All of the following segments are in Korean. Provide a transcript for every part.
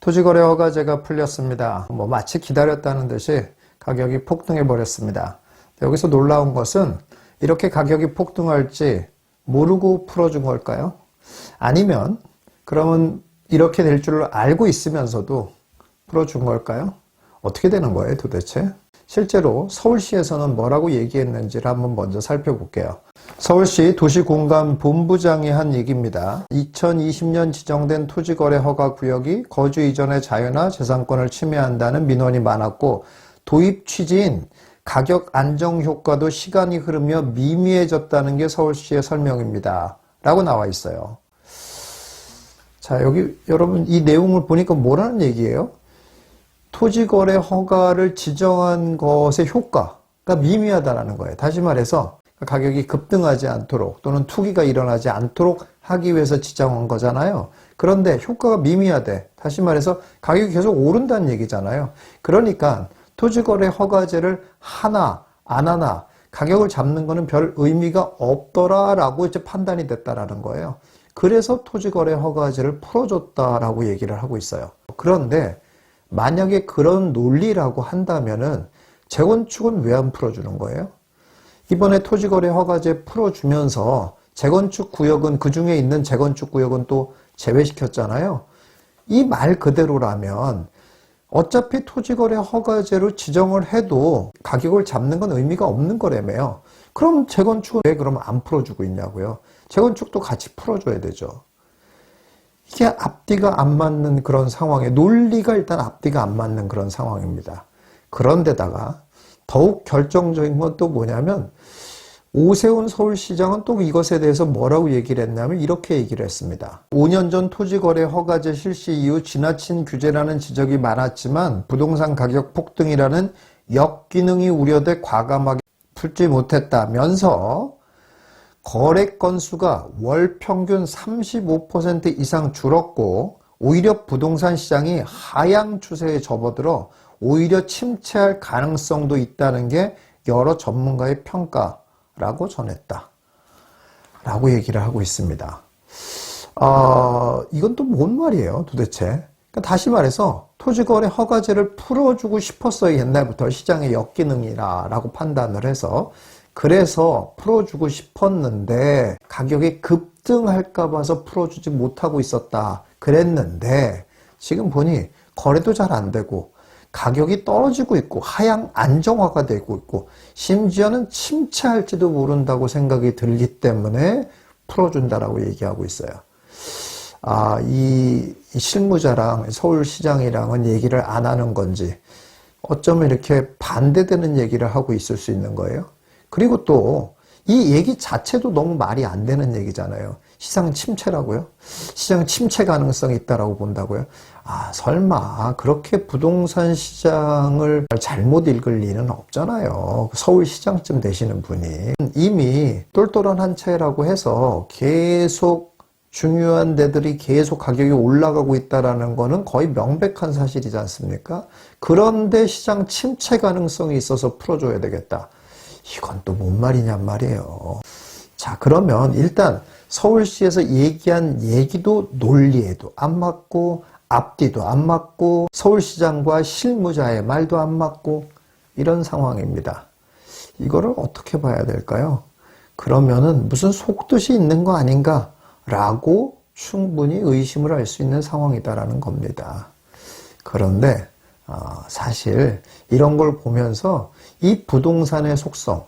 토지거래 허가제가 풀렸습니다. 마치 기다렸다는 듯이 가격이 폭등해 버렸습니다. 여기서 놀라운 것은 이렇게 가격이 폭등할지 모르고 풀어준 걸까요? 아니면 그러면 이렇게 될 줄 알고 있으면서도 풀어준 걸까요? 어떻게 되는 거예요 도대체? 실제로 서울시에서는 뭐라고 얘기했는지를 한번 먼저 살펴볼게요. 서울시 도시공간본부장이 한 얘기입니다. 2020년 지정된 토지거래 허가구역이 거주 이전의 자유나 재산권을 침해한다는 민원이 많았고 도입 취지인 가격 안정 효과도 시간이 흐르며 미미해졌다는 게 서울시의 설명입니다. 라고 나와 있어요. 자, 여기 여러분 이 내용을 보니까 뭐라는 얘기예요? 토지거래 허가를 지정한 것의 효과가 미미하다는 거예요. 다시 말해서 가격이 급등하지 않도록 또는 투기가 일어나지 않도록 하기 위해서 지정한 거잖아요. 그런데 효과가 미미하대. 다시 말해서 가격이 계속 오른다는 얘기잖아요. 그러니까 토지거래 허가제를 하나 안 하나 가격을 잡는 거는 별 의미가 없더라라고 이제 판단이 됐다라는 거예요. 그래서 토지거래 허가제를 풀어줬다라고 얘기를 하고 있어요. 그런데 만약에 그런 논리라고 한다면은 재건축은 왜 안 풀어주는 거예요? 이번에 토지거래 허가제 풀어주면서 재건축 구역은 그 중에 있는 재건축 구역은 또 제외시켰잖아요. 이 말 그대로라면 어차피 토지거래 허가제로 지정을 해도 가격을 잡는 건 의미가 없는 거라며요. 그럼 재건축은 왜 그러면 안 풀어주고 있냐고요. 재건축도 같이 풀어줘야 되죠. 이게 앞뒤가 안 맞는 그런 상황에 논리가 일단 앞뒤가 안 맞는 그런 상황입니다. 그런데다가 더욱 결정적인 건 또 뭐냐면 오세훈 서울시장은 또 이것에 대해서 뭐라고 얘기를 했냐면 이렇게 얘기를 했습니다. 5년 전 토지거래 허가제 실시 이후 지나친 규제라는 지적이 많았지만 부동산 가격 폭등이라는 역기능이 우려돼 과감하게 풀지 못했다면서 거래 건수가 월 평균 35% 이상 줄었고 오히려 부동산 시장이 하향 추세에 접어들어 오히려 침체할 가능성도 있다는 게 여러 전문가의 평가라고 전했다. 라고 얘기를 하고 있습니다. 이건 또 뭔 말이에요 도대체? 그러니까 다시 말해서 토지거래 허가제를 풀어주고 싶었어요. 옛날부터 시장의 역기능이라고 판단을 해서. 그래서 풀어주고 싶었는데 가격이 급등할까 봐서 풀어주지 못하고 있었다 그랬는데 지금 보니 거래도 잘 안 되고 가격이 떨어지고 있고 하향 안정화가 되고 있고 심지어는 침체할지도 모른다고 생각이 들기 때문에 풀어준다라고 얘기하고 있어요. 이 실무자랑 서울시장이랑은 얘기를 안 하는 건지 어쩌면 이렇게 반대되는 얘기를 하고 있을 수 있는 거예요. 그리고 또 이 얘기 자체도 너무 말이 안 되는 얘기잖아요. 시장 침체라고요? 시장 침체 가능성이 있다라고 본다고요? 설마 그렇게 부동산 시장을 잘못 읽을 리는 없잖아요. 서울시장쯤 되시는 분이 이미 똘똘한 한 채라고 해서 계속 중요한 데들이 계속 가격이 올라가고 있다라는 거는 거의 명백한 사실이지 않습니까? 그런데 시장 침체 가능성이 있어서 풀어줘야 되겠다. 이건 또 뭔 말이냔 말이에요. 자, 그러면 일단 서울시에서 얘기한 얘기도 논리에도 안 맞고 앞뒤도 안 맞고 서울시장과 실무자의 말도 안 맞고 이런 상황입니다. 이거를 어떻게 봐야 될까요? 그러면은 무슨 속뜻이 있는 거 아닌가? 라고 충분히 의심을 할 수 있는 상황이다라는 겁니다. 그런데 사실 이런 걸 보면서 이 부동산의 속성,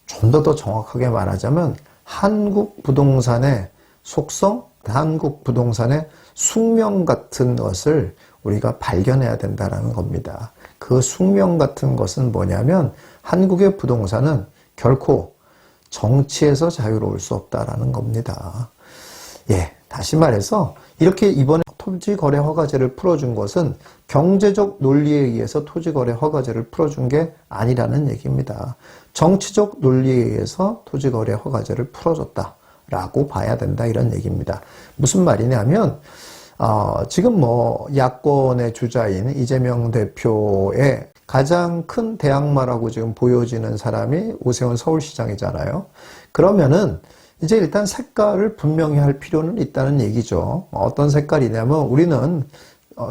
좀 더 정확하게 말하자면 한국 부동산의 속성, 한국 부동산의 숙명 같은 것을 우리가 발견해야 된다는 겁니다. 그 숙명 같은 것은 뭐냐면 한국의 부동산은 결코 정치에서 자유로울 수 없다라는 겁니다. 다시 말해서 이렇게 이번에 토지거래 허가제를 풀어준 것은 경제적 논리에 의해서 토지거래 허가제를 풀어준 게 아니라는 얘기입니다. 정치적 논리에 의해서 토지거래 허가제를 풀어줬다라고 봐야 된다 이런 얘기입니다. 무슨 말이냐면 지금 야권의 주자인 이재명 대표의 가장 큰 대항마라고 지금 보여지는 사람이 오세훈 서울시장이잖아요. 그러면은 이제 일단 색깔을 분명히 할 필요는 있다는 얘기죠. 어떤 색깔이냐면 우리는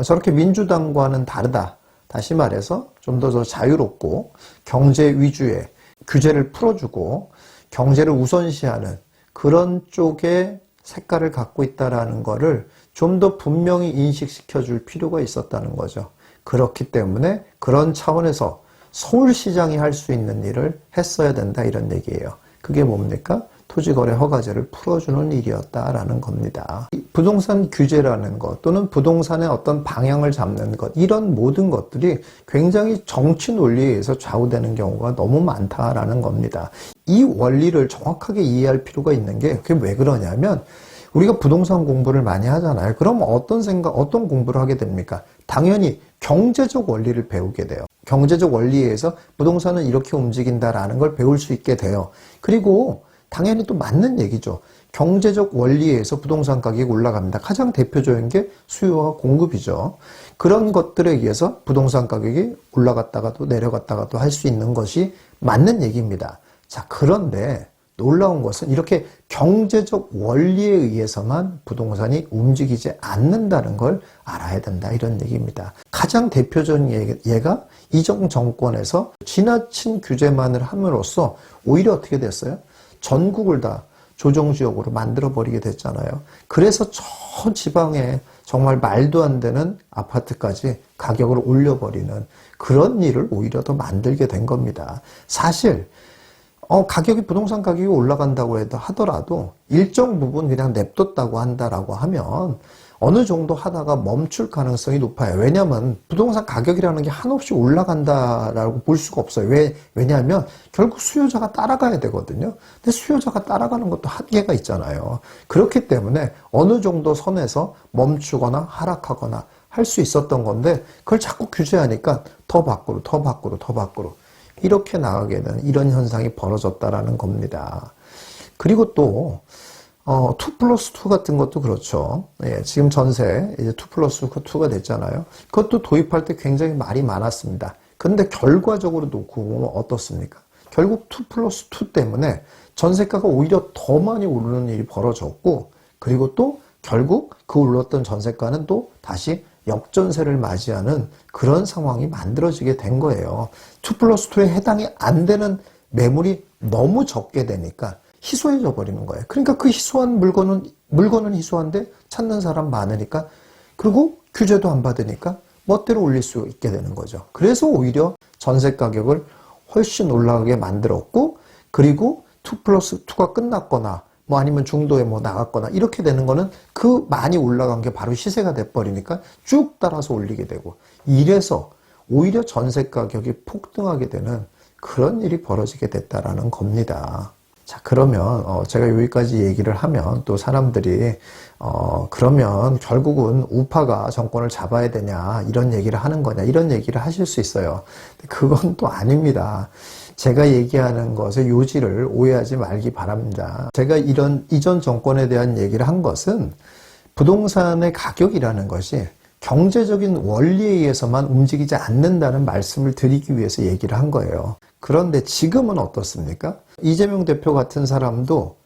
저렇게 민주당과는 다르다. 다시 말해서 좀 더 자유롭고 경제 위주의 규제를 풀어주고 경제를 우선시하는 그런 쪽의 색깔을 갖고 있다라는 거를 좀 더 분명히 인식시켜 줄 필요가 있었다는 거죠. 그렇기 때문에 그런 차원에서 서울시장이 할 수 있는 일을 했어야 된다 이런 얘기예요. 그게 뭡니까? 토지거래 허가제를 풀어주는 일이었다라는 겁니다. 부동산 규제라는 것 또는 부동산의 어떤 방향을 잡는 것 이런 모든 것들이 굉장히 정치 논리에 의해서 좌우되는 경우가 너무 많다라는 겁니다. 이 원리를 정확하게 이해할 필요가 있는 게 그게 왜 그러냐면 우리가 부동산 공부를 많이 하잖아요. 그럼 어떤 공부를 하게 됩니까? 당연히 경제적 원리를 배우게 돼요. 경제적 원리에 의해서 부동산은 이렇게 움직인다라는 걸 배울 수 있게 돼요. 그리고 당연히 또 맞는 얘기죠. 경제적 원리에 의해서 부동산 가격이 올라갑니다. 가장 대표적인 게 수요와 공급이죠. 그런 것들에 의해서 부동산 가격이 올라갔다가도 내려갔다가도 할 수 있는 것이 맞는 얘기입니다. 자, 그런데 놀라운 것은 이렇게 경제적 원리에 의해서만 부동산이 움직이지 않는다는 걸 알아야 된다 이런 얘기입니다. 가장 대표적인 예가 이전 정권에서 지나친 규제만을 함으로써 오히려 어떻게 됐어요? 전국을 다 조정지역으로 만들어버리게 됐잖아요. 그래서 저 지방에 정말 말도 안 되는 아파트까지 가격을 올려버리는 그런 일을 오히려 더 만들게 된 겁니다. 사실 부동산 가격이 올라간다고 하더라도 일정 부분 그냥 냅뒀다고 한다라고 하면 어느 정도 하다가 멈출 가능성이 높아요. 왜냐하면 부동산 가격이라는 게 한없이 올라간다라고 볼 수가 없어요. 왜냐하면 결국 수요자가 따라가야 되거든요. 근데 수요자가 따라가는 것도 한계가 있잖아요. 그렇기 때문에 어느 정도 선에서 멈추거나 하락하거나 할 수 있었던 건데 그걸 자꾸 규제하니까 더 밖으로 이렇게 나가게 되는 이런 현상이 벌어졌다라는 겁니다. 그리고 또 2+2 같은 것도 그렇죠. 예, 지금 전세 이제 2+2가 됐잖아요. 그것도 도입할 때 굉장히 말이 많았습니다. 그런데 결과적으로 놓고 보면 어떻습니까? 결국 2+2 때문에 전세가가 오히려 더 많이 오르는 일이 벌어졌고 그리고 또 결국 그 올랐던 전세가는 또 다시 역전세를 맞이하는 그런 상황이 만들어지게 된 거예요. 2+2에 해당이 안 되는 매물이 너무 적게 되니까 희소해져 버리는 거예요. 그러니까 그 희소한 물건은 희소한데 찾는 사람 많으니까 그리고 규제도 안 받으니까 멋대로 올릴 수 있게 되는 거죠. 그래서 오히려 전세 가격을 훨씬 올라가게 만들었고 그리고 2+2가 끝났거나 아니면 중도에 나갔거나 이렇게 되는 거는 그 많이 올라간 게 바로 시세가 돼버리니까 쭉 따라서 올리게 되고 이래서 오히려 전세 가격이 폭등하게 되는 그런 일이 벌어지게 됐다라는 겁니다. 자, 그러면 제가 여기까지 얘기를 하면 또 사람들이 그러면 결국은 우파가 정권을 잡아야 되냐 이런 얘기를 하는 거냐 이런 얘기를 하실 수 있어요. 그건 또 아닙니다. 제가 얘기하는 것의 요지를 오해하지 말기 바랍니다. 제가 이전 정권에 대한 얘기를 한 것은 부동산의 가격이라는 것이 경제적인 원리에 의해서만 움직이지 않는다는 말씀을 드리기 위해서 얘기를 한 거예요. 그런데 지금은 어떻습니까? 이재명 대표 같은 사람도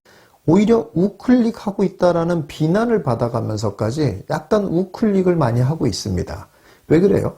오히려 우클릭하고 있다라는 비난을 받아가면서까지 약간 우클릭을 많이 하고 있습니다. 왜 그래요?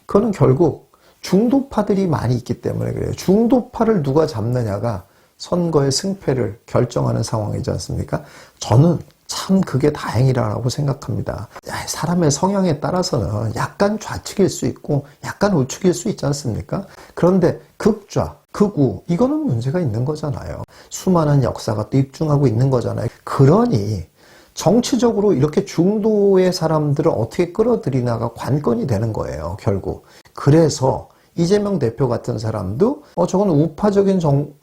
그거는 결국 중도파들이 많이 있기 때문에 그래요. 중도파를 누가 잡느냐가 선거의 승패를 결정하는 상황이지 않습니까? 저는 참 그게 다행이라고 생각합니다. 사람의 성향에 따라서는 약간 좌측일 수 있고 약간 우측일 수 있지 않습니까? 그런데 극좌, 극우 이거는 문제가 있는 거잖아요. 수많은 역사가 또 입증하고 있는 거잖아요. 그러니 정치적으로 이렇게 중도의 사람들을 어떻게 끌어들이나가 관건이 되는 거예요, 결국. 그래서 이재명 대표 같은 사람도 저건 우파적인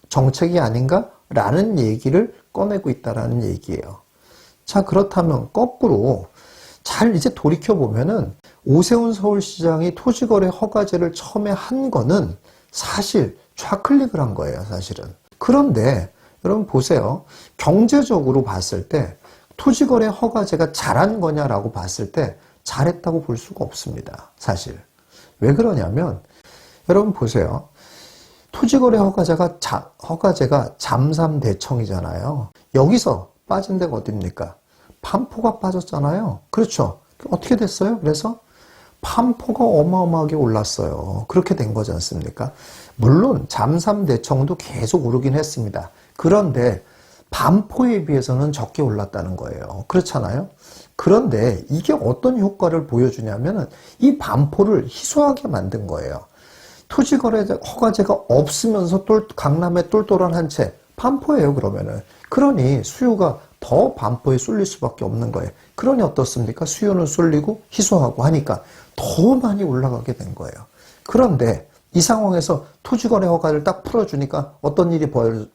정책이 아닌가? 라는 얘기를 꺼내고 있다라는 얘기예요. 자, 그렇다면 거꾸로 잘 이제 돌이켜보면은 오세훈 서울시장이 토지거래 허가제를 처음에 한 거는 사실 좌클릭을 한 거예요, 사실은. 그런데 여러분 보세요. 경제적으로 봤을 때 토지거래 허가제가 잘한 거냐라고 봤을 때 잘했다고 볼 수가 없습니다, 사실. 왜 그러냐면 여러분 보세요. 토지거래 허가제가 잠삼대청이잖아요. 여기서 빠진 데가 어딥니까? 반포가 빠졌잖아요. 그렇죠. 어떻게 됐어요? 그래서 판포가 어마어마하게 올랐어요. 그렇게 된 거지 않습니까? 물론 잠삼대청도 계속 오르긴 했습니다. 그런데 반포에 비해서는 적게 올랐다는 거예요. 그렇잖아요? 그런데 이게 어떤 효과를 보여주냐면은 이 반포를 희소하게 만든 거예요. 토지거래 허가제가 없으면서 강남에 똘똘한 한 채, 반포예요, 그러면은. 그러니 수요가 더 반포에 쏠릴 수밖에 없는 거예요. 그러니 어떻습니까? 수요는 쏠리고 희소하고 하니까 더 많이 올라가게 된 거예요. 그런데 이 상황에서 토지거래 허가를 딱 풀어주니까 어떤 일이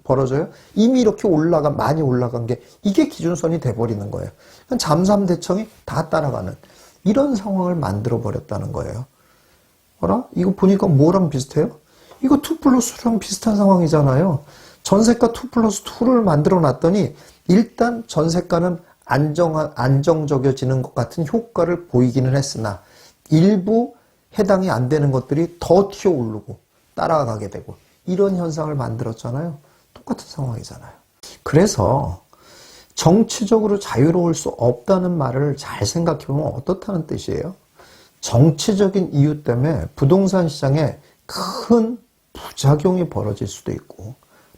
벌어져요? 이미 이렇게 많이 올라간 게 이게 기준선이 돼버리는 거예요. 잠삼대청이 다 따라가는 이런 상황을 만들어 버렸다는 거예요. 어라? 이거 보니까 뭐랑 비슷해요? 이거 2+2랑 비슷한 상황이잖아요. 전세가 2+2를 만들어 놨더니 일단 전세가는 안정적여지는 것 같은 효과를 보이기는 했으나 일부 해당이 안 되는 것들이 더 튀어오르고 따라가게 되고 이런 현상을 만들었잖아요. 똑같은 상황이잖아요. 그래서 정치적으로 자유로울 수 없다는 말을 잘 생각해보면 어떻다는 뜻이에요? 정치적인 이유 때문에 부동산 시장에 큰 부작용이 벌어질 수도 있고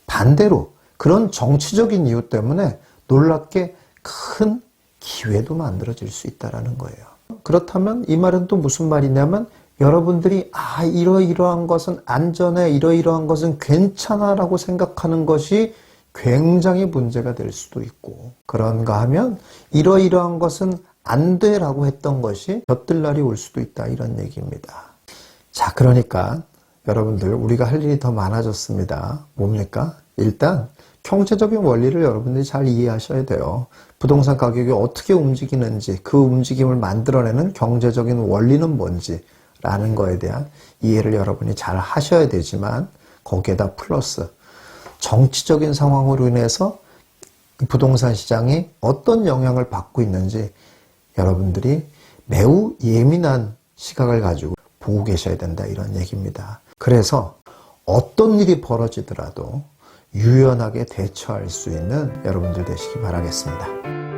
반대로 그런 정치적인 이유 때문에 놀랍게 큰 기회도 만들어질 수 있다는 거예요. 그렇다면 이 말은 또 무슨 말이냐면 여러분들이 이러이러한 것은 안전해, 이러이러한 것은 괜찮아 라고 생각하는 것이 굉장히 문제가 될 수도 있고 그런가 하면 이러이러한 것은 안 돼 라고 했던 것이 젖들 날이 올 수도 있다 이런 얘기입니다. 자, 그러니까 여러분들 우리가 할 일이 더 많아졌습니다. 뭡니까? 일단 경제적인 원리를 여러분들이 잘 이해하셔야 돼요. 부동산 가격이 어떻게 움직이는지 그 움직임을 만들어내는 경제적인 원리는 뭔지 라는 거에 대한 이해를 여러분이 잘 하셔야 되지만 거기에다 플러스 정치적인 상황으로 인해서 부동산 시장이 어떤 영향을 받고 있는지 여러분들이 매우 예민한 시각을 가지고 보고 계셔야 된다 이런 얘기입니다. 그래서 어떤 일이 벌어지더라도 유연하게 대처할 수 있는 여러분들 되시기 바라겠습니다.